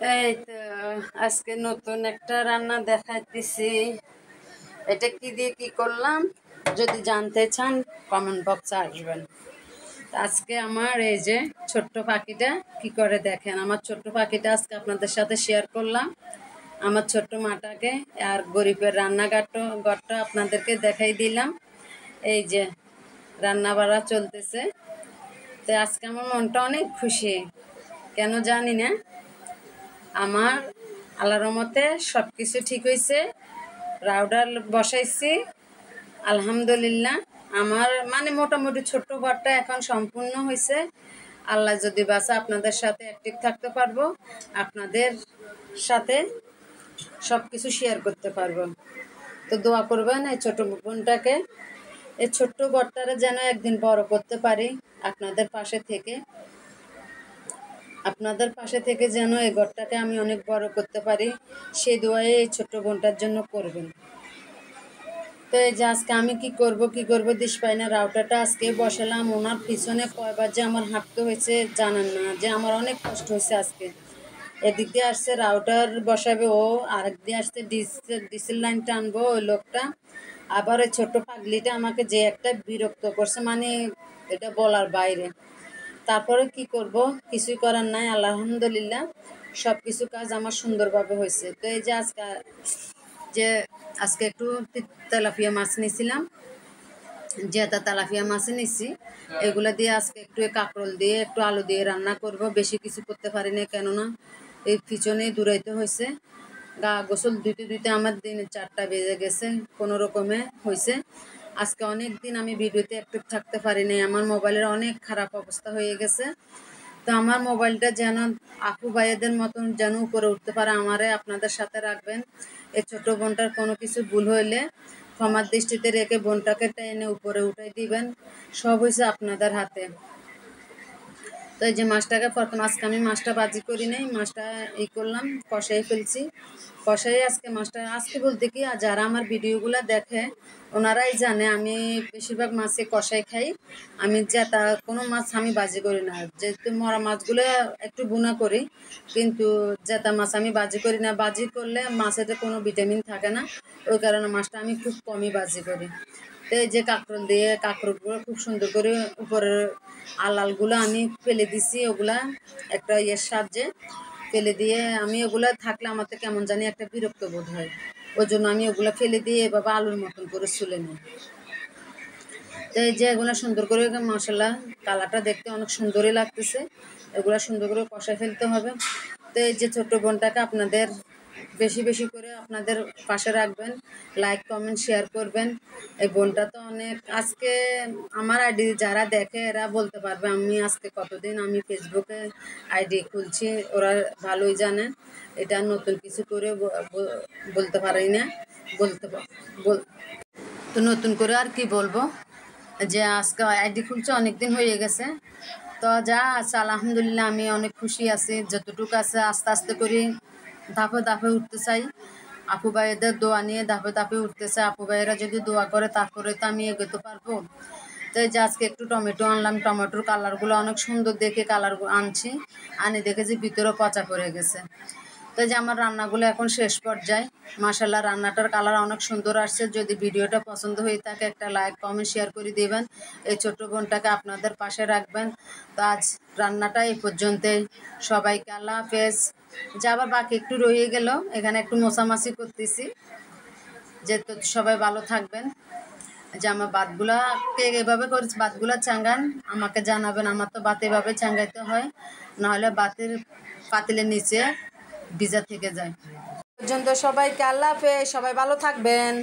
এই তো আজকে নতুন একটা রান্না দেখাইতেছি। এটা কি দিয়ে কি করলাম যদি জানতে চান কমেন্ট বক্সে আসবেন। আজকে আমার এই যে ছোট্ট পাখিটা কি করে দেখেন, আমার ছোট্ট পাখিটা আজকে আপনাদের সাথে শেয়ার করলাম। আমার ছোট্ট মাটাকে আর গরিবের ঘরটা আপনাদেরকে দেখাই দিলাম। এই যে রান্না বাড়া চলতেছে। তো আজকে আমার মনটা অনেক খুশি, কেন জানি না। আমার আল্লাহর রহমতে সব কিছু ঠিক হয়েছে। রাউডার বসাইছি, আলহামদুলিল্লাহ। আমার মানে মোটামুটি ছোট্ট ঘরটা এখন সম্পূর্ণ হয়েছে। আল্লাহ যদি বাসা আপনাদের সাথে অ্যাক্টিভ থাকতে পারবো, আপনাদের সাথে সব কিছু শেয়ার করতে পারবো। তো দোয়া করবেন এই ছোট বোনটাকে, এই ছোট্ট ঘরটারে যেন একদিন বড় করতে পারি আপনাদের পাশে থেকে যেন এই ঘরটাকে আমি অনেক বড় করতে পারি, সেই দোয়াই এই ছোট্ট বোনটার জন্য করবেন। তো এই যে আজকে আমি কি করব দিশ পাই না। রাউটারটা আজকে বসালাম, ওনার পিছনে কয়বার যে আমার হাঁটতে হয়েছে জানেন না, যে আমার অনেক কষ্ট হয়েছে আজকে। এদিক দিয়ে আসছে রাউটার বসাবে ও, আরেক দিয়ে আসছে ডিসেল লাইন টানবো ওই লোকটা। আবার ওই ছোট্ট পাগলিটা আমাকে যে একটা বিরক্ত করছে, মানে এটা বলার বাইরে। তারপরে কি করব, কিছুই করার নাই। আলহামদুলিল্লাহ সব কিছু কাজ আমার সুন্দরভাবে হয়েছে। তো এই যে আজকে একটু তেলাপিয়া মাছ নিয়েছিলাম, জেতা তেলাপিয়া মাছই নিচ্ছি। এগুলো দিয়ে আজকে একটু কাঁকরোল দিয়ে একটু আলু দিয়ে রান্না করব। বেশি কিছু করতে পারি না, কেননা এই পিছনে দূরাইতে হয়েছে। গা গোসল ধুইতে আমার দিনে 4টা বেজে গেছে, কোনো রকমে হয়েছে। আজকে অনেক দিন আমি ভিডিওতে অ্যাক্টিভ থাকতে পারি নাই, আমার মোবাইলের অনেক খারাপ অবস্থা হয়ে গেছে। তো আমার মোবাইলটা যেন আপু ভাইয়াদের মতন যেন উপরে উঠতে পারে, আমারে আপনাদের সাথে রাখবেন। এই ছোট বোনটার কোনো কিছু ভুল হইলে ক্ষমার দৃষ্টিতে রেখে বোনটাকে টেনে উপরে উঠাই দিবেন। সব হয়েছে আপনাদের হাতে। তো এই যে মাছটাকে প্রথম আজকে আমি মাছটা ভাজি করি নাই, মাছটা করলাম, কষাই ফেলছি। কষাই আজকে মাছটা, আজকে বলতে কি যারা আমার ভিডিওগুলো দেখে ওনারাই জানে আমি বেশিরভাগ মাছে কষাই খাই। আমি যেটা কোনো মাছ আমি ভাজি করি না, যেহেতু মরা মাছগুলো একটু বুনা করি, কিন্তু জেতা মাছ আমি ভাজি করি না। ভাজি করলে মাছেতে কোনো ভিটামিন থাকে না, ওই কারণে মাছটা আমি খুব কমই ভাজি করি। তো এই যে কাঁকরোলগুলো খুব সুন্দর করে উপরের আলালগুলো আমি ফেলে দিছি, ওগুলা একটা সাহায্যে ফেলে দিয়ে, আমি ওগুলা থাকলে আমার তো কেমন জানি একটা বিরক্ত বোধ হয়। ওই জন্য আমি ওগুলা ফেলে দিয়ে এভাবে আলুর মতন করে ছুলে নিই। তো এই যে এগুলো সুন্দর করে মশলা কালারটা দেখতে অনেক সুন্দরই লাগতেছে, এগুলা সুন্দর করে কষায় ফেলতে হবে। তো এই যে ছোট্ট বোনটাকে আপনাদের বেশি বেশি করে আপনাদের পাশে রাখবেন, লাইক কমেন্ট শেয়ার করবেন। এই বোনটা তো অনেক আজকে আমার আইডি যারা দেখে এরা বলতে পারবে আমি আজকে কতদিন আমি ফেসবুকে আইডি খুলছি, ওরা ভালোই জানে। এটা নতুন কিছু করে বলতে পারি না, বলতে তো নতুন করে আর কি বলবো, যে আজকে আইডি খুলছে অনেকদিন হয়ে গেছে। তো যা আছে আলহামদুলিল্লাহ আমি অনেক খুশি আছি, যতটুকু আছে আস্তে আস্তে করে ধাপে ধাপে উঠতে চাই। আপু ভাইয়েদের দোয়া নিয়ে ধাপে ধাপে উঠতে চাই। আপু ভাইয়েরা যদি দোয়া করে তারপরে তো আমি এগোতে পারবো। তো এই যে আজকে একটু টমেটো আনলাম, টমেটোর কালারগুলো অনেক সুন্দর দেখে কালার আনছি, আনি দেখে যে ভিতরে পচা পড়ে গেছে। তো যে আমার রান্নাগুলো এখন শেষ পর্যায়ে, মাশাআল্লাহ রান্নাটার কালার অনেক সুন্দর আসছে। যদি ভিডিওটা পছন্দ হয়ে থাকে একটা লাইক কমেন্ট শেয়ার করে দিবেন, এই ছোট্ট বোনটাকে আপনাদের পাশে রাখবেন। তো আজ রান্নাটা এই পর্যন্তই, সবাইকে আল্লাহ হাফেজ। যে আবার বাকি একটু রয়ে গেল, এখানে একটু মোছামাছি করতেছি, যে তো সবাই ভালো থাকবেন। যে আমার বাতগুলা কে এভাবে করেছে, বাতগুলা চাঙ্গান আমাকে জানাবেন। আমার তো বাত এভাবে চাঙ্গাইতে হয়, নাহলে বাতের পাতিলের নিচে ভিজা থেকে যায়। পর্যন্ত সবাইকে আল্লাহ হাফেজ, সবাই ভালো থাকবেন।